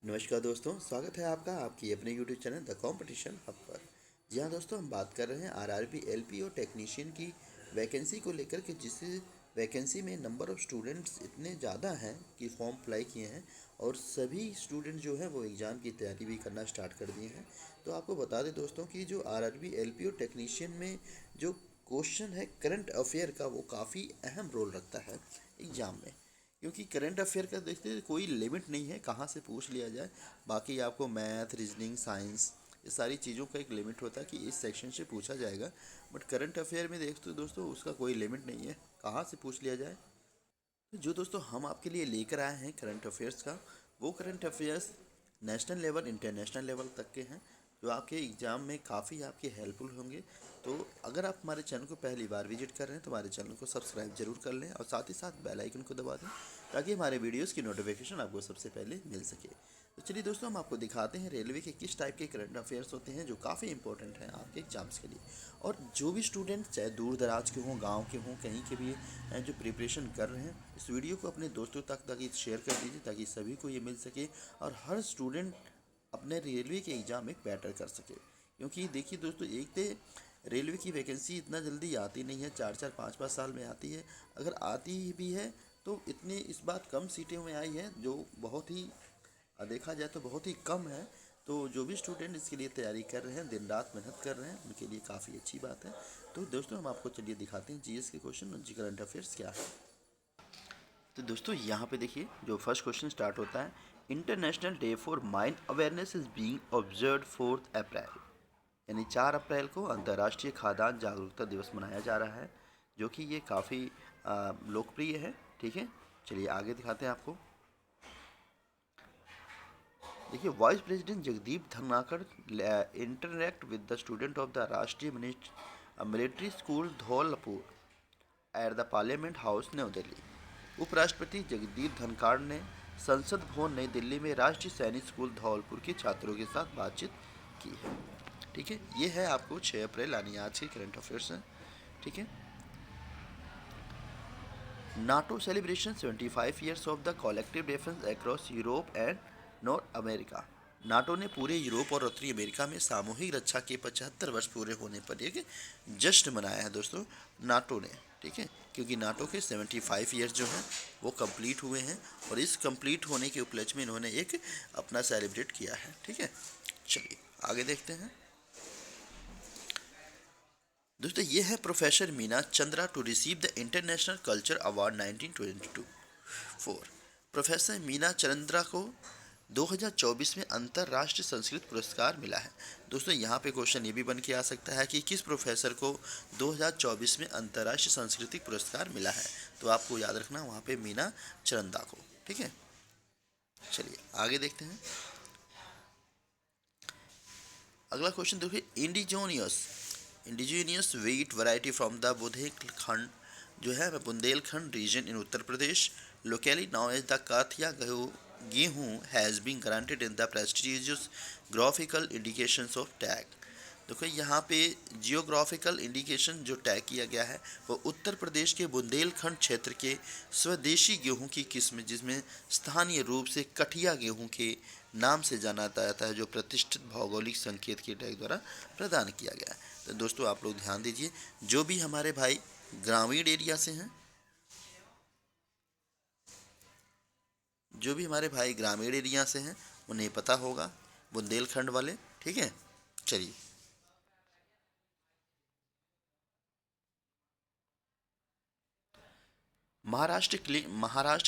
नमस्कार दोस्तों, स्वागत है आपका आपकी अपने YouTube channel the competition hub पर। जी हाँ दोस्तों, हम बात कर रहे हैं आरआरबी एलपी और टेक्नीशियन की वैकेंसी को लेकर के, जिस वैकेंसी में नंबर ऑफ़ स्टूडेंट्स इतने ज़्यादा हैं कि फॉर्म अप्लाई किए हैं और सभी स्टूडेंट जो हैं वो एग्ज़ाम की तैयारी भी करना स्टार्ट कर दिए हैं। तो आपको बता दें दोस्तों कि जो आरआरबी एलपी और टेक्नीशियन में जो क्वेश्चन है करंट अफेयर का, वो काफ़ी अहम रोल रखता है एग्ज़ाम में। क्योंकि करंट अफेयर का देखते हैं कोई लिमिट नहीं है कहाँ से पूछ लिया जाए। बाकी आपको मैथ, रीजनिंग, साइंस, ये सारी चीज़ों का एक लिमिट होता है कि इस सेक्शन से पूछा जाएगा। बट करंट अफेयर में देखते हो दोस्तों, उसका कोई लिमिट नहीं है, कहाँ से पूछ लिया जाए। तो जो दोस्तों हम आपके लिए लेकर आए हैं करंट अफेयर्स का, वो current affairs national level, international level तक के हैं, जो आपके एग्ज़ाम में काफ़ी आपके हेल्पफुल होंगे। तो अगर आप हमारे चैनल को पहली बार विजिट कर रहे हैं तो हमारे चैनल को सब्सक्राइब जरूर कर लें और साथ ही साथ बेल आइकन को दबा दें, ताकि हमारे वीडियोज़ की नोटिफिकेशन आपको सबसे पहले मिल सके। तो चलिए दोस्तों, हम आपको दिखाते हैं रेलवे के किस टाइप के करंट अफेयर्स होते हैं जो काफ़ी इंपॉर्टेंट हैं आपके एग्जाम्स के लिए। और जो भी स्टूडेंट चाहे दूर दराज के हों, गांव के हों, कहीं के भी जो प्रिपरेशन कर रहे हैं, इस वीडियो को अपने दोस्तों तक ताकि शेयर कर दीजिए, ताकि सभी को ये मिल सके और हर स्टूडेंट अपने रेलवे के एग्ज़ाम में बेटर कर सके। क्योंकि देखिए दोस्तों, एक तो रेलवे की वैकेंसी इतना जल्दी आती नहीं है, 4-4 5-5 साल में आती है। अगर आती भी है तो इतनी इस बार कम सीटें में आई है, जो बहुत ही देखा जाए तो बहुत ही कम है। तो जो भी स्टूडेंट इसके लिए तैयारी कर रहे हैं, दिन रात मेहनत कर रहे हैं, उनके लिए काफ़ी अच्छी बात है। तो दोस्तों, हम आपको चलिए दिखाते हैं जीएस के क्वेश्चन और जी करंट अफेयर्स क्या है। तो दोस्तों, यहाँ पे देखिए जो फर्स्ट क्वेश्चन स्टार्ट होता है, international day for mine awareness is being observe 4 अप्रैल। यानी 4 अप्रैल को अंतर्राष्ट्रीय खाद्यान्न जागरूकता दिवस मनाया जा रहा है, जो कि ये काफ़ी लोकप्रिय है। ठीक है, चलिए आगे दिखाते हैं आपको। देखिए, vice president Jagdeep Dhankhar interact with the student of the Rashtriya military school Dholpur at the parliament house New Delhi. उपराष्ट्रपति जगदीप धनखड़ ने संसद भवन नई दिल्ली में राष्ट्रीय सैनिक स्कूल धौलपुर के छात्रों के साथ बातचीत की है। ठीक है, ये है आपको 6 अप्रैल यानी आज के करंट अफेयर्स हैं। ठीक है, NATO celebration 75 years of the collective defence across Europe and north America. NATO ने पूरे यूरोप और उत्तरी अमेरिका में सामूहिक रक्षा के 75 वर्ष पूरे होने पर एक जश्न मनाया है दोस्तों, नाटो ने। ठीक है, क्योंकि नाटो के 75 ईयर्स जो हैं वो कंप्लीट हुए हैं, और इस कंप्लीट होने के उपलक्ष्य में इन्होंने एक अपना सेलिब्रेट किया है। ठीक है, चलिए आगे देखते हैं। दोस्तों, ये है professor Meena Chandra to receive the international culture award 1924। Professor Meena Chandra को 2024 में अंतर्राष्ट्रीय संस्कृत पुरस्कार मिला है। दोस्तों, यहाँ पे क्वेश्चन ये भी बन के आ सकता है कि किस प्रोफेसर को 2024 में अंतर्राष्ट्रीय सांस्कृतिक पुरस्कार मिला है। तो आपको याद रखना वहाँ पे मीना चंद्रा को। ठीक है, चलिए आगे देखते हैं। अगला क्वेश्चन देखिए, indigenous wheat variety from the Bundelkhand जो है Bundelkhand region in Uttar Pradesh, locally known as the Kathiya गेहूँ has been granted in the prestigious graphical indications of tag. देखो यहाँ पे जियोग्राफिकल इंडिकेशन जो टैग किया गया है वो उत्तर प्रदेश के बुंदेलखंड क्षेत्र के स्वदेशी गेहूं की किस्म, जिसमें स्थानीय रूप से कठिया गेहूं के नाम से जाना जाता है, जो प्रतिष्ठित भौगोलिक संकेत के टैग द्वारा प्रदान किया गया है। तो दोस्तों, आप लोग ध्यान दीजिए, जो भी हमारे भाई ग्रामीण एरिया से हैं, जो भी हमारे भाई ग्रामीण एरिया से हैं उन्हें पता होगा, बुंदेलखंड वाले। ठीक है, चलिए। महाराष्ट्र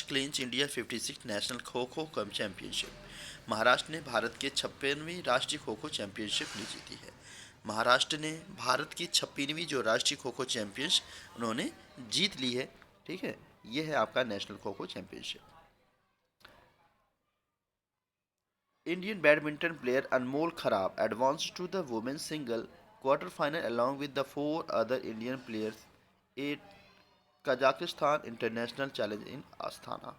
क्लींस इंडिया 56 नेशनल खो खो कप चैंपियनशिप। महाराष्ट्र ने भारत के 56वीं राष्ट्रीय खो खो चैंपियनशिप जीती है। महाराष्ट्र ने भारत की 56वीं जो राष्ट्रीय खो खो चैंपियनशिप उन्होंने जीत ली है। ठीक है, ये है आपका national kho kho championship. Indian badminton player Anmol Kharb advance to the women's single quarter final along with the 4 other Indian players at Kazakhstan international challenge in Astana.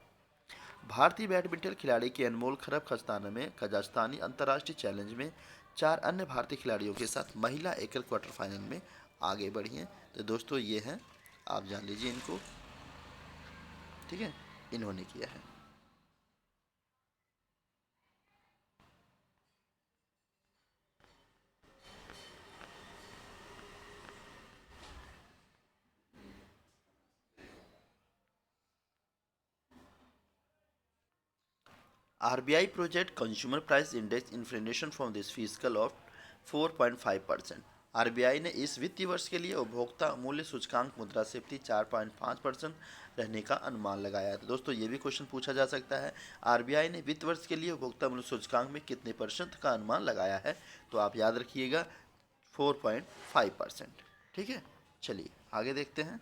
भारतीय बैडमिंटन खिलाड़ी के अनमोल खरब खस्ताना में कजाकिस्तानी अंतर्राष्ट्रीय चैलेंज में 4 अन्य भारतीय खिलाड़ियों के साथ महिला एकल क्वार्टर फाइनल में आगे बढ़ी हैं। तो दोस्तों, ये हैं, आप जान लीजिए इनको। ठीक है, इन्होंने किया है। RBI project consumer price index inflation from this fiscal of 4.5%। RBI ने इस वित्तीय वर्ष के लिए उपभोक्ता मूल्य सूचकांक मुद्रास्फीति 4.5% रहने का अनुमान लगाया है। तो दोस्तों ये भी क्वेश्चन पूछा जा सकता है, RBI ने वित्त वर्ष के लिए उपभोक्ता मूल्य सूचकांक में कितने परसेंट का अनुमान लगाया है, तो आप याद रखिएगा 4.5%। ठीक है, चलिए आगे देखते हैं।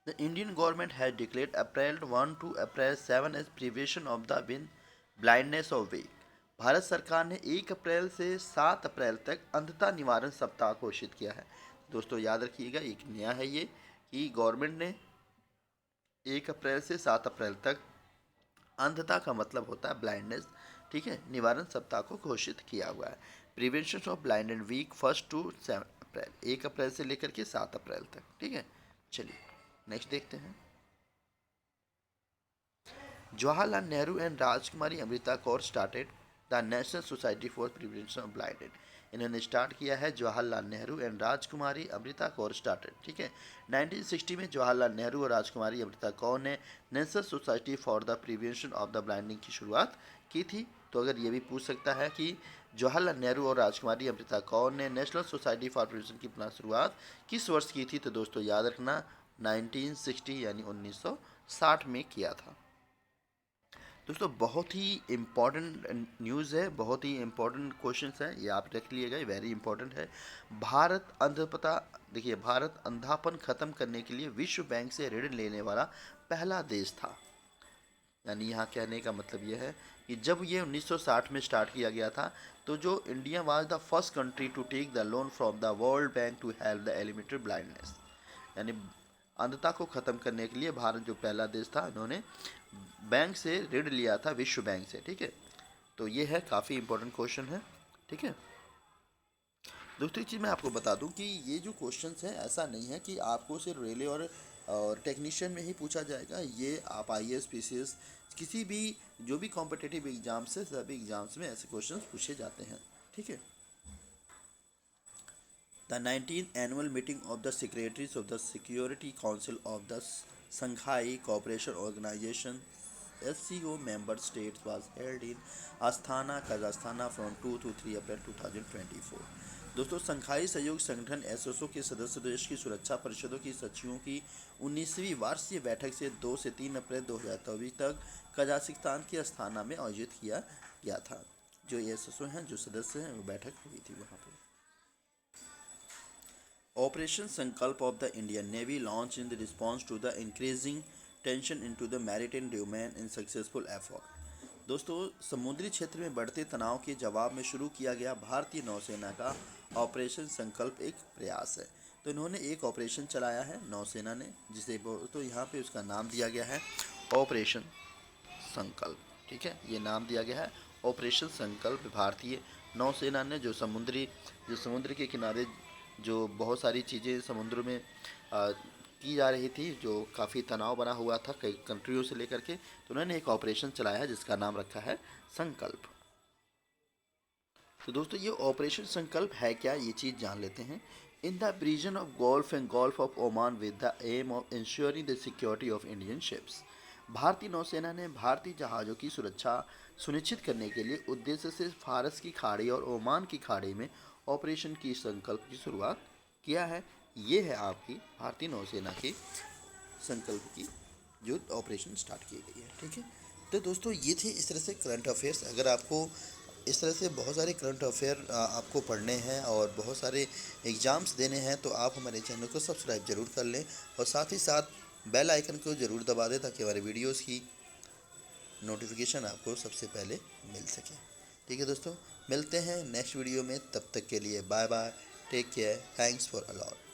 The Indian government has declared April 1 to April 7 as prevention of the blindness of weak। Bharat सरकार ने 1 अप्रैल से 7 अप्रैल तक अंधता निवारण सप्ताह घोषित किया है। दोस्तों याद रखिएगा, एक नया है ये कि गवर्नमेंट ने 1 अप्रैल से 7 अप्रैल तक अंधता का मतलब होता है ब्लाइंडनेस, ठीक है, निवारण सप्ताह को घोषित किया हुआ है। Prevention of blind and week 1 to 7 April, 1 अप्रैल से लेकर के 7 अप्रैल तक। ठीक है, चलिए नेक्स्ट देखते हैं। Jawaharlal Nehru and Rajkumari Amrita Kaur started the national society for prevention of blind. इन्होंने स्टार्ट किया है Jawaharlal Nehru and Rajkumari Amrita Kaur started. ठीक है, 1960 में जवाहरलाल नेहरू और राजकुमारी अमृता कौर ने national society for the prevention of the blinding की शुरुआत की थी। तो अगर ये भी पूछ सकता है कि जवाहरलाल नेहरू और राजकुमारी अमृता कौर ने नेशनल सोसाइटी फॉर प्रिवेंशन की पुनः शुरुआत किस वर्ष की थी, तो दोस्तों याद रखना 1960 यानी 1960 में किया था। दोस्तों बहुत ही इम्पॉर्टेंट न्यूज़ है, बहुत ही इम्पॉर्टेंट क्वेश्चन है, ये आप रख लिएगा, वेरी इंपॉर्टेंट है। भारत अंधपता, देखिए भारत अंधापन खत्म करने के लिए विश्व बैंक से ऋण लेने वाला पहला देश था। यानी यहाँ कहने का मतलब ये है कि जब ये 1960 में स्टार्ट किया गया था, तो जो India was the first country to take the loan from the World Bank to help the eliminated blindness. यानी अंधता को ख़त्म करने के लिए भारत जो पहला देश था, इन्होंने बैंक से ऋण लिया था, विश्व बैंक से। ठीक है, तो ये है काफ़ी इंपॉर्टेंट क्वेश्चन है। ठीक है, दूसरी चीज़ मैं आपको बता दूं कि ये जो क्वेश्चंस हैं ऐसा नहीं है कि आपको सिर्फ रेलवे और टेक्नीशियन में ही पूछा जाएगा। ये आप IAS PCS किसी भी जो भी कॉम्पिटिटिव एग्जाम्स है, सभी एग्जाम्स में ऐसे क्वेश्चंस पूछे जाते हैं। ठीक है, The 19th annual meeting of the Secretaries of the Security Council of the Shanghai Cooperation Organization SCO member states was held in Astana, Kazakhstan from 2 to 3 April 2024। दोस्तों संघाई सहयोग संगठन SSO के सदस्य देश की सुरक्षा परिषदों की सचिवों की 19वीं वार्षिक बैठक से 2 से 3 अप्रैल 2024 तक कजाकिस्तान के अस्थाना में आयोजित किया गया था। जो SSO हैं, जो सदस्य हैं, वो बैठक हुई थी वहाँ पर। Operation Sankalp of the Indian Navy launched in the response to the increasing tension into the maritime domain in successful effort। दोस्तों समुद्री क्षेत्र में बढ़ते तनाव के जवाब में शुरू किया गया भारतीय नौसेना का ऑपरेशन संकल्प एक प्रयास है। तो इन्होंने एक ऑपरेशन चलाया है नौसेना ने, जिसे तो यहाँ पे उसका नाम दिया गया है ऑपरेशन संकल्प। ठीक है, ये नाम दिया गया है ऑपरेशन संकल्प। भारतीय नौसेना ने जो समुद्र के किनारे जो बहुत सारी चीज़ें समुद्र में की जा रही थी, जो काफ़ी तनाव बना हुआ था कई कंट्रियों से लेकर के, तो उन्होंने एक ऑपरेशन चलाया है जिसका नाम रखा है संकल्प। तो दोस्तों ये ऑपरेशन संकल्प है क्या, ये चीज़ जान लेते हैं। In the region of Gulf and Gulf of Oman with the aim of ensuring the security of Indian ships. भारतीय नौसेना ने भारतीय जहाज़ों की सुरक्षा सुनिश्चित करने के लिए उद्देश्य से फारस की खाड़ी और ओमान की खाड़ी में ऑपरेशन की संकल्प की शुरुआत किया है। ये है आपकी भारतीय नौसेना के संकल्प की जो ऑपरेशन स्टार्ट की गई है। ठीक है, तो दोस्तों ये थे इस तरह से करंट अफेयर्स। अगर आपको इस तरह से बहुत सारे करंट अफेयर आपको पढ़ने हैं और बहुत सारे एग्ज़ाम्स देने हैं, तो आप हमारे चैनल को सब्सक्राइब जरूर कर लें और साथ ही साथ बेल आइकन को ज़रूर दबा दें ताकि हमारे वीडियोस की नोटिफिकेशन आपको सबसे पहले मिल सके। ठीक है दोस्तों, मिलते हैं नेक्स्ट वीडियो में, तब तक के लिए bye bye, take care, thanks for allot.